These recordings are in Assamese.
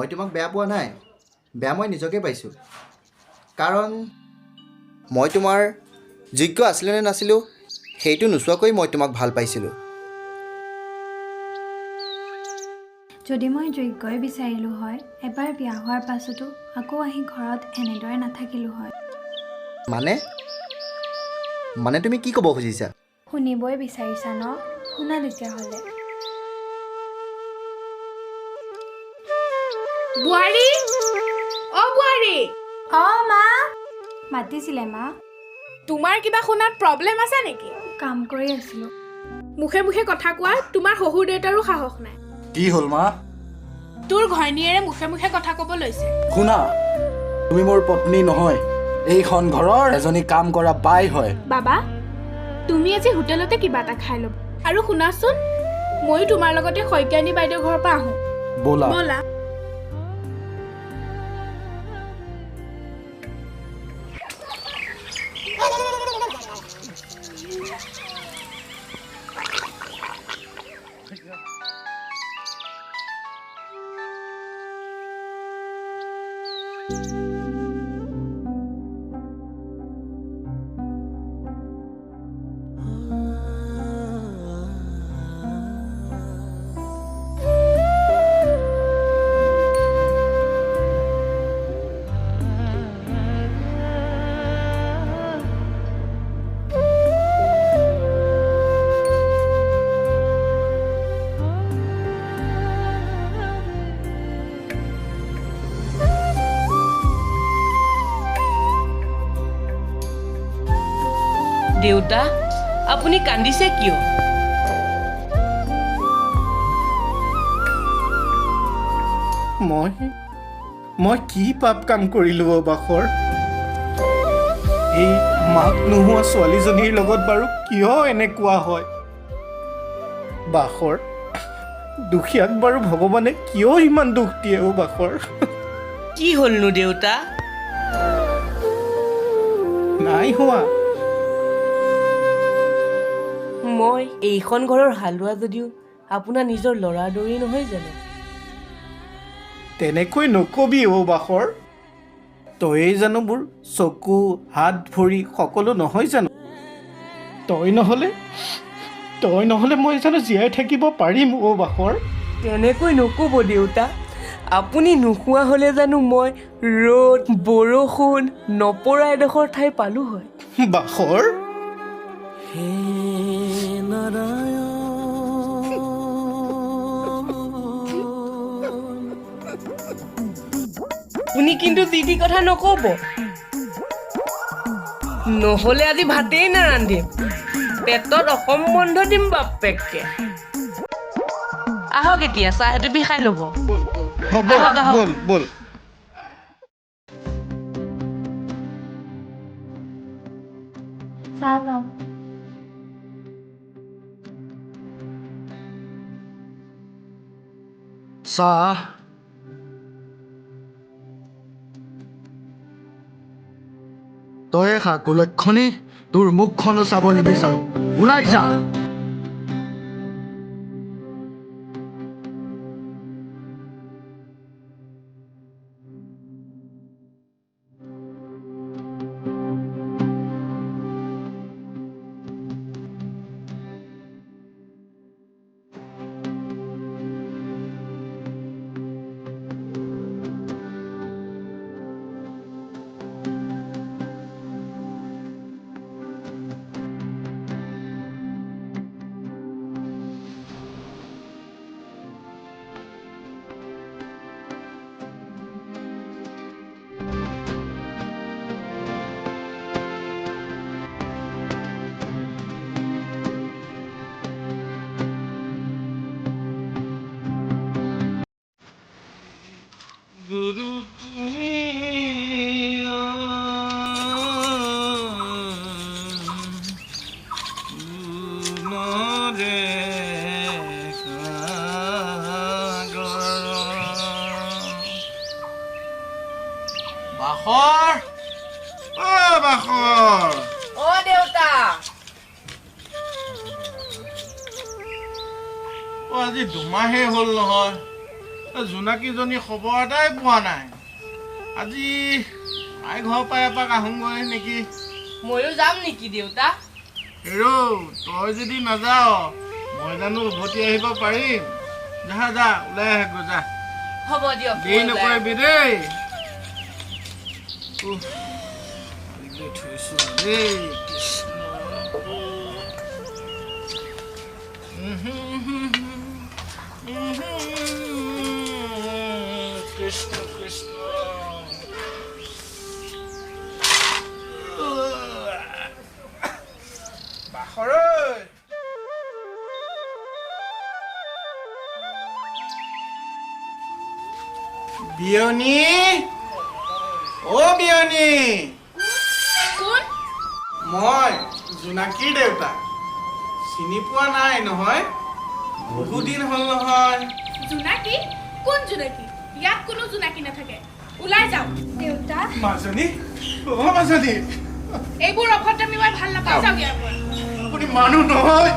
মই তোমাক বেয়া পোৱা নাই, বেয়া মই নিজকে পাইছোঁ। কাৰণ মই তোমাৰ যোগ্য আছিলোঁ নে নাছিলোঁ সেইটো নোচোৱাকৈ মই তোমাক ভাল পাইছিলোঁ। যদি মই যোগ্যই বিচাৰিলোঁ হয়, এবাৰ বিয়া হোৱাৰ পাছতো আকৌ আহি ঘৰত এনেদৰে নাথাকিলোঁ হয়। মানে তুমি কি ক'ব খুজিছা? শুনিবই বিচাৰিছা ন? শুনা তেতিয়াহ'লে। বোৱাৰী, অ বোৱাৰী। মা মাতিছিলে মা। তোমাৰ কিবা শুনাত প্ৰব্লেম আছে নেকি? কাম কৰি আছিলোঁ। মুখে মুখে কথা কোৱা তোমাৰ শহুৰ দেউতাৰো সাহস নাই। কি হ'ল মা? তোৰ ঘৈণীয়েৰে মুখে মুখে কথা ক'ব লৈছে। শুনা, তুমি মোৰ পত্নী নহয়, এইখন ঘৰৰ এজনী কাম কৰা বাই হয়। বাবা, তুমি আজি হোটেলতে কিবা এটা খাই ল'বা। আৰু শুনাচোন, ময়ো তোমাৰ লগতে শইকীয়ানী বাইদেউৰ ঘৰৰ পৰা আহোঁ। ব'লা। ব'লা। দেউতা, আপুনি কান্দিছে কিয়? মই কি পাপ কাম কৰিলোঁ বাখৰ? এই মাক নোহোৱা ছোৱালীজনীৰ লগত বাৰু কিয় এনেকুৱা হয়? বাখৰ, দুখীয়াক বাৰু ভগৱানে কিয় ইমান দুখ দিয়ে বাখৰ? কি হ'লনো দেউতা? নাই হোৱা। মই এইখন ঘৰৰ হালোৱা যদিও আপোনাৰ নিজৰ ল'ৰাৰ দৰেই নহয় জানো? তেনেকৈ নকবি বাখৰ। তয়েই জানো মোৰ চকু, হাত, ভৰি সকলো নহয় জানো? তই নহ'লে মই জানো জীয়াই থাকিব পাৰিম বাখৰ? তেনেকৈ নক'ব দেউতা। আপুনি নোখোৱা হ'লে জানো মই ৰ'দ, বৰষুণ নপৰা এডোখৰ ঠাই পালোঁ হয়? বাখৰ, আপুনি কিন্তু যি টি কথা নক'ব, নহ'লে আজি ভাতেই নাৰান্ধিম, পেটত অসম্বন্ধ দিম বাপেককে। আহক এতিয়া চাহ এটুপি খাই ল'ব। হ'ব, ব'ল। চাহ লওঁ। চাহ? তয়ে খা কুলক্ষণী, তোৰ মুখখনো চাব নিবিচাৰো, ওলাই যা। গুৰু বাখৰ, বাখৰ। দেউতা, আজি দুমাহেই হ'ল নহয়, জোনাকীজনী খবৰ এটাই পোৱা নাই। আজি আই ঘৰৰ পৰা এপাক আহোঁগৈ নেকি। ময়ো যাম নেকি দেউতা? হেৰৌ, তই যদি নাযাৱ মই জানো উভতি আহিব পাৰিম? যা যা, ওলাই আহে যা, হ'ব দিয়ক। দেৰি নকৰিবি দেই। থৈছো দেই কৃষ্ণ কৃষ্ণ। বাখৰৈ বিয়নী, অ বিয়নী, কোন? মই জোনাকীৰ দেউতা। চিনি পোৱা নাই নহয়? বহুদিন হ'ল নহয়। জোনাকী? কোন জোনাকী? ইয়াত কোনো জোনাকী নাথাকে, ওলাই যাওক। দেউতা, মাজনী, অ মাজনী, এইবোৰ অভদ্ৰামি মই ভাল নাপাওঁ, যাওক ইয়াৰ পৰা। আপুনি মানুহ নহয়,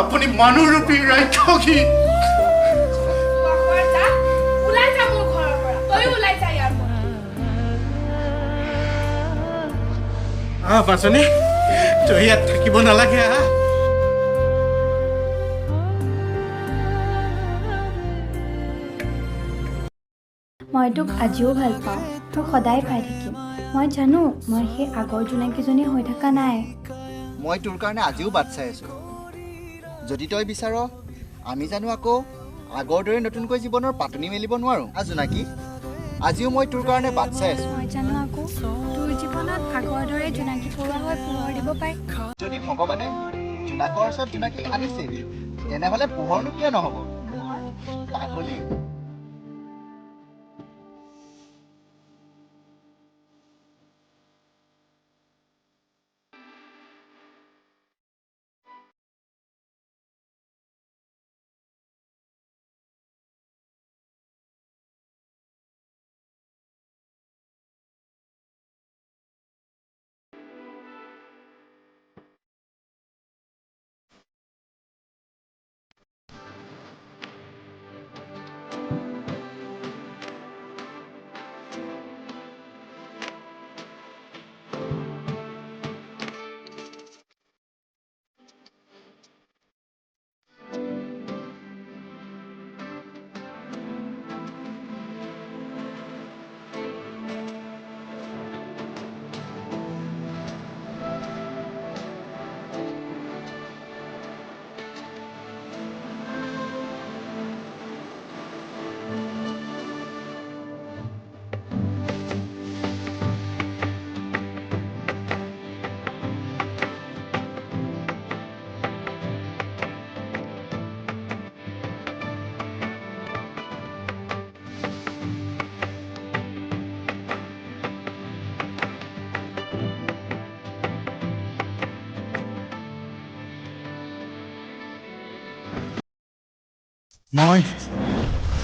আপুনি মানুহৰূপী ৰাক্ষসী। বাখৰ যা, ওলাই যা মোৰ ঘৰৰ পৰা, তয়ো ওলাই যা ইয়াৰ পৰা। মাজনী, তই ইয়াত থাকিব নালাগে। মই তোক আজিও ভাল পাওঁ, তোক সদায় পাই থাকিম। মই জানো মই সেই আগৰ জোনাকীজনী হৈ থকা নাই। মই তোৰ কাৰণে আজিও বাট চাই আছোঁ। যদি তই বিচাৰ আমি জানো আকৌ আগৰ দৰে নতুনকৈ জীৱনৰ পাতনি মেলিব নোৱাৰোঁ। জোনাকী, আজিও মই তোৰ কাৰণে বাট চাই আছোঁ। মই জানো আকৌ তোৰ জীৱনত আগৰ দৰে জোনাকী পৰুৱা হৈ পোহৰ দিব পাৰি। যদি ভগৱানে জোনাকৰ ওচৰত জোনাকী আনিছে, তেনেহ'লে পোহৰনো কিয় নহ'ব? পাগলী।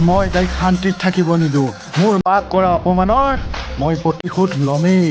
মই তাইক শান্তিত থাকিব নিদিওঁ। মোৰ মাক কৰা অপমানৰ মই প্ৰতিশোধ ল'মেই।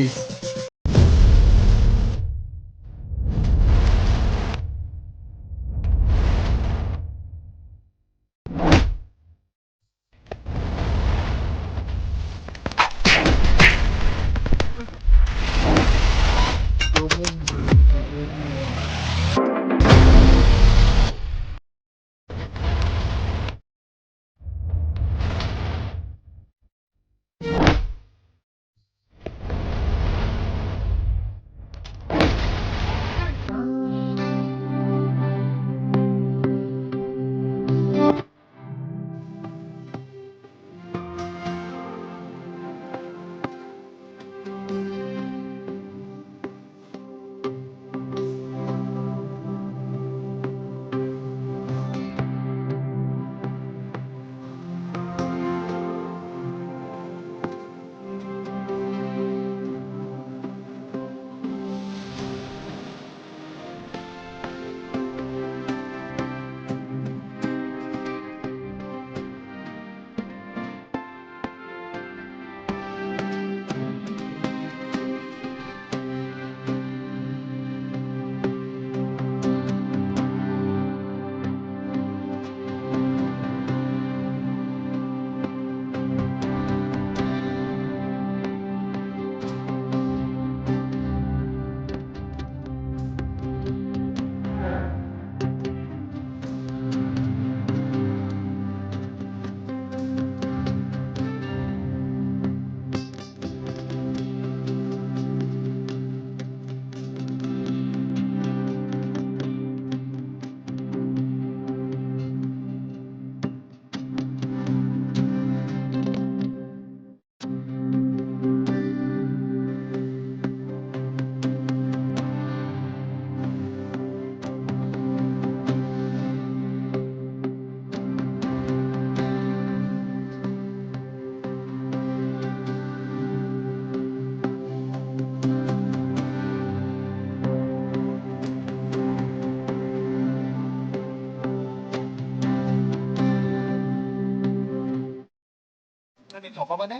তুমি ভগৱানে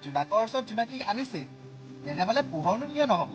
জোনাকৰ ওচৰত জোনাকীক আনিছে তেনেহ'লে পোহৰনো কিয় নহ'ব